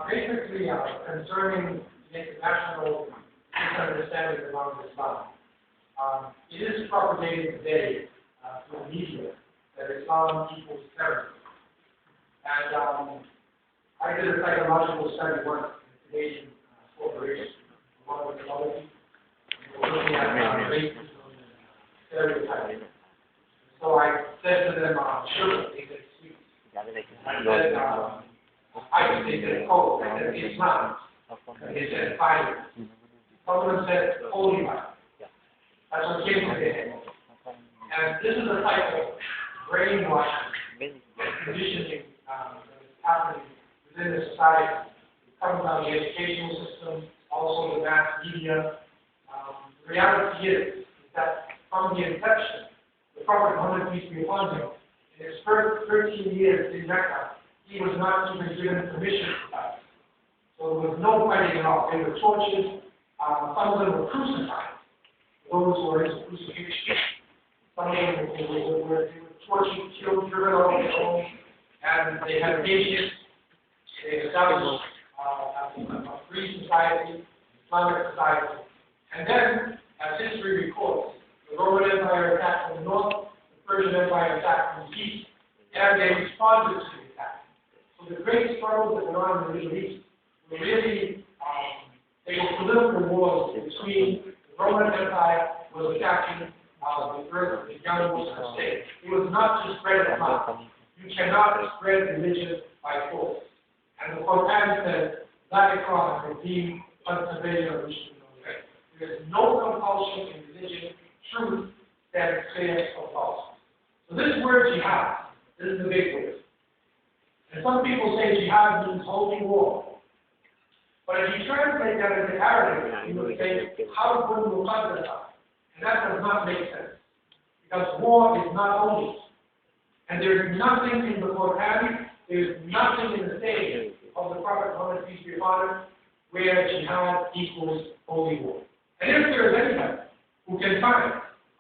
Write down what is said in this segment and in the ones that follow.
Basically, concerning the international misunderstanding around Islam. It is propagated today through the media that Islam equals terrorism. And I did a psychological study once in a Canadian corporation, one with the other people. We were looking at racism and stereotyping. So I said to them, sure, they said sweet. I said, they said cold. I said Islam. And they said fire. Someone said holy fire. That's what came to their head. And this is a type of brainwashing and conditioning that is happening within the society. It comes out of the educational system, also the mass media. The reality is that from the inception, the Prophet Muhammad, peace be upon him, in his first 13 years in Mecca, he was not even given permission to fight. So there was no fighting at all. They were tortured. Some of them were crucified. Those who were into crucifixion. Some of them were tortured, killed, driven off their homes, and they had patience. They established a free society, Islamic society. And then, as history records, the Roman Empire attacked from the north, the Persian Empire attacked from the east, and they responded to the attack. So the great struggles that went on in the Middle East were really, they were political wars between the Roman Empire was attacking the earth, the young Muslim state. It was not to spread Islam. You cannot spread religion by force. And the Quran says, that Quran will be unsurveilled of Muslim. There is no compulsion in religion, truth, that is clear or false. So this word jihad, this is the big word. And some people say jihad means holy war. But if you translate that into Arabic, you would say, Harbun Muqaddasa. And that does not make sense. Because war is not holy. And there is nothing in the Quran, there is nothing in the saying of the Prophet Muhammad, peace be upon him, where jihad equals holy war. And if there is anybody who can find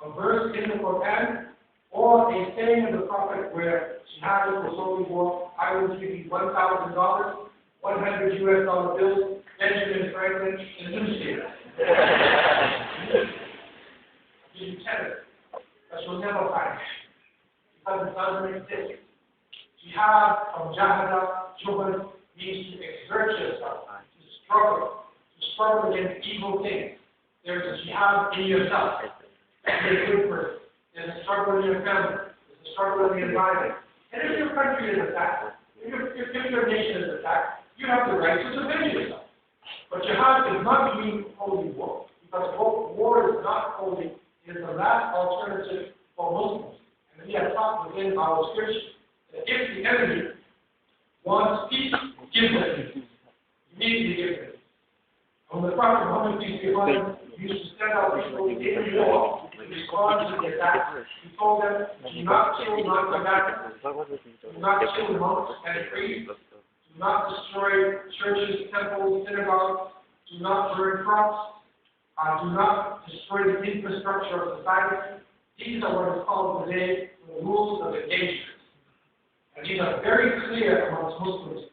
a verse in the Quran or a saying of the Prophet where jihad equals holy war, I will give you $1,000, 100 US dollar bills, Benjamin Franklin, and newspaper. I'll give you 10 of them. But you'll never find it. Because it doesn't exist. Jihad from Jahada, Juhud, means to exert yourself, to struggle against evil things. There's a jihad in yourself. You're a good person. There's a struggle in your family. There's a struggle in the environment. And if your country is attacked, if your nation is attacked, you have the right to defend yourself. But jihad does not mean holy war, because war is not holy. It is the last alternative for Muslims. And we have taught within our scripture that if the enemy wants peace, give them peace. Immediately give them peace. When the Prophet Muhammad, peace be upon him, used to send out people in war to respond to the attack, he told them, do not kill non-combatants, do not kill monks and priests, do not destroy churches, temples, synagogues, do not burn crops, do not destroy the infrastructure of society. These are what is called today the rules of engagement. And these are very clear amongst Muslims.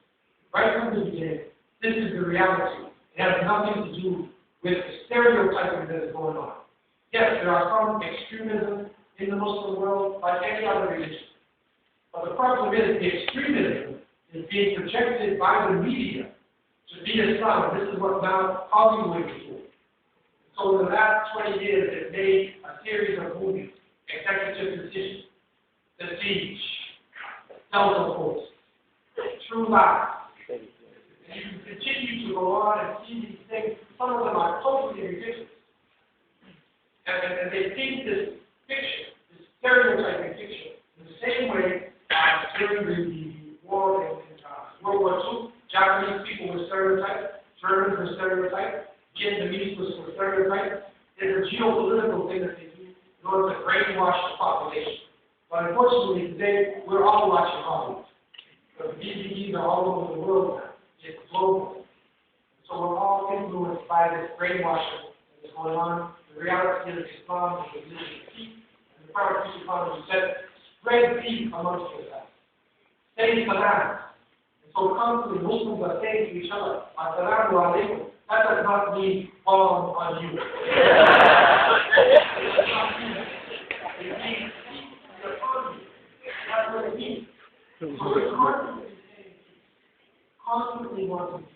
Right from the beginning, this is the reality. It has nothing to do with the stereotyping that is going on. Yes, there are some extremism in the Muslim world like any other religion. But the problem is the extremism is being projected by the media to be Islam. This is what now Hollywood is doing. So in the last 20 years, they've made a series of movies, executive decisions, The Siege, Delta Force, True Lies. And you can continue to go on and see these things. Some of them are totally ridiculous. And they paint this picture, this stereotyping picture, in the same way during the war in World War II, Japanese people were stereotyped, Germans were stereotyped, Vietnamese were stereotyped. There's a geopolitical thing that they do in order to brainwash the population. But unfortunately today, we're all watching Hollywood. The DVDs are all over the world now. It's global. So we're all influenced by this brainwashing that is going on. The reality is Islam is a religion of peace. And the Prophet said, spread peace amongst yourselves. Say salam. And so So constantly Muslims are saying to each other, Assalamu alaikum. That does not mean on you. It means you're on you. That's what it means. So it's constantly wanting to.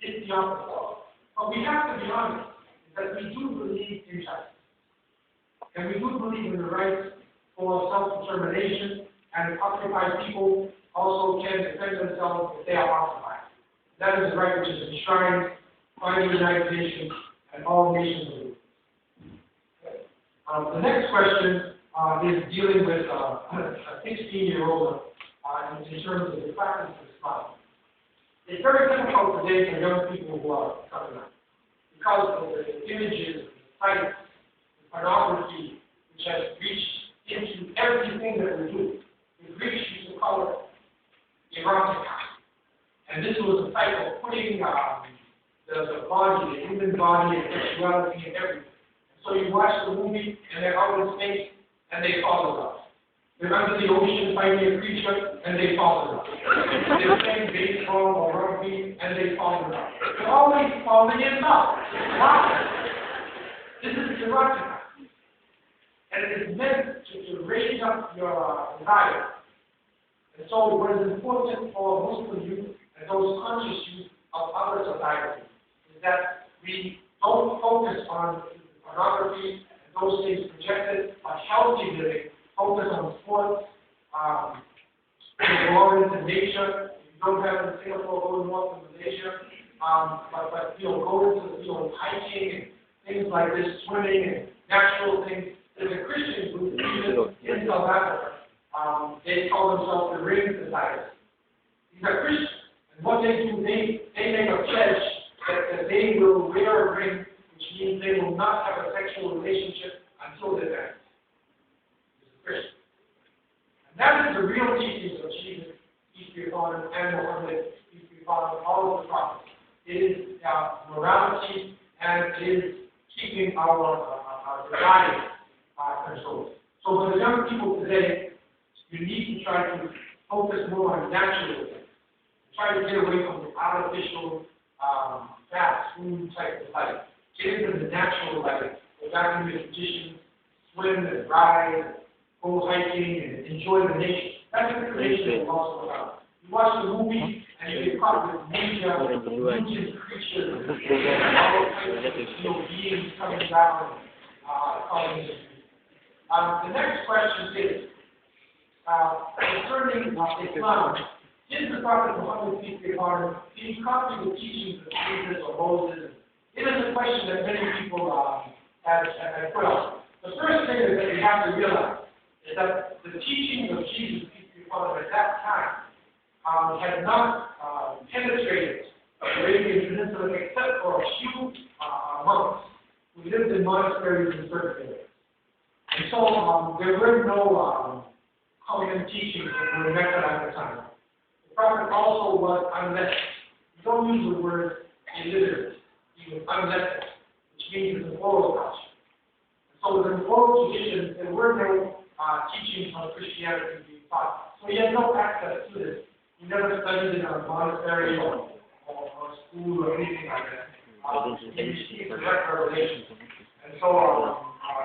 It's the opposite. But we have to be honest that we do believe in justice. And we do believe in the right for self-determination, and occupied people also can defend themselves if they are occupied. That is the right which is enshrined by the United Nations and all nations of the world. The next question is dealing with a 16-year-old in terms of the practice of Islam. It's very difficult today for young people who are coming up because of the images, the sites, the pornography, which has reached into everything that we do. We've reached to call it erotica. And this was a type of putting the body, the human body, and sexuality and everything. So you watch the movie, and they're out in space, and they fall in love. They're under the ocean fighting a creature, and they fall in love. They're playing baseball or rugby, and they fall in love. They're always falling in love. Why? This is erotica. And it is meant to raise up your desire. And so what is important for Muslim youth and those conscious youth of other societies is that we don't focus on pornography and those things projected, but healthy living, focus on sports, belonging to nature. If you don't have it in Singapore, go north to Malaysia. But go into hiking and things like this, swimming and natural things. There's a Christian group in South Africa. They call themselves the Ring Society. These are Christians. And what they do, they make a pledge that they will wear a ring, which means they will not have a sexual relationship until they're married. It's a Christian. And that is the real teachings of Jesus, peace be upon him, and Muhammad, peace be upon him, all of the prophets. It is morality, and it is keeping our desires controlled. So for the young people today, you need to try to focus more on natural things. Try to get away from the artificial, fast food type of life. Get into the natural life. Go back into your traditions, swim and ride, go hiking, and enjoy the nature. That's the creation of Allah subhanahu wa ta'ala. You watch the movie, and you get caught with nature, mutant creatures, all types of beings coming down, causing this. The next question is, concerning Islam, is the Prophet Muhammad, peace be upon him, did he copy the teachings of Jesus or Moses? It is a question that many people have put up. The first thing is that we have to realize is that the teachings of Jesus, peace be upon him, at that time had not penetrated the Arabian Peninsula except for a few monks who lived in monasteries in certain areas. And so there were no common teachings that were met at the time. The Prophet also was unlettered. You don't use the word illiterate. He was unlettered, which means it's an oral culture. So within oral traditions, there were no teachings on Christianity being taught. So he had no access to this. He never studied in a monastery or school or anything like that. He received direct revelation. And so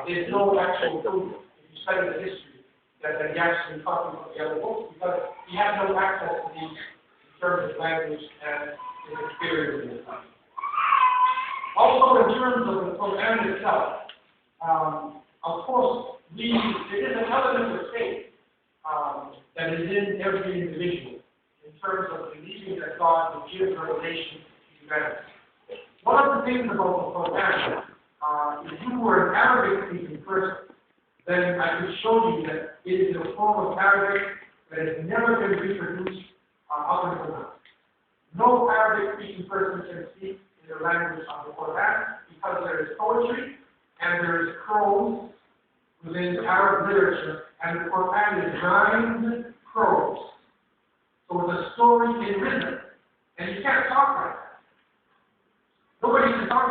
there's no actual proof, if you study the history, that he actually copied from the other books, because he had no access to these in terms of language and his experience in the time. Also, in terms of the Quran itself, of course, there is an element of faith that is in every individual in terms of believing that God will give revelation to humanity. One of the things about the Quran, if you were an Arabic-speaking person, then I could show you that it is a form of Arabic that has never been reproduced up until now. No Arabic-speaking person can speak in the language of the Quran because there is poetry and there is prose within Arab literature, and the Quran is rhymed prose. So it's a story in rhythm, and you can't talk like that. Nobody can talk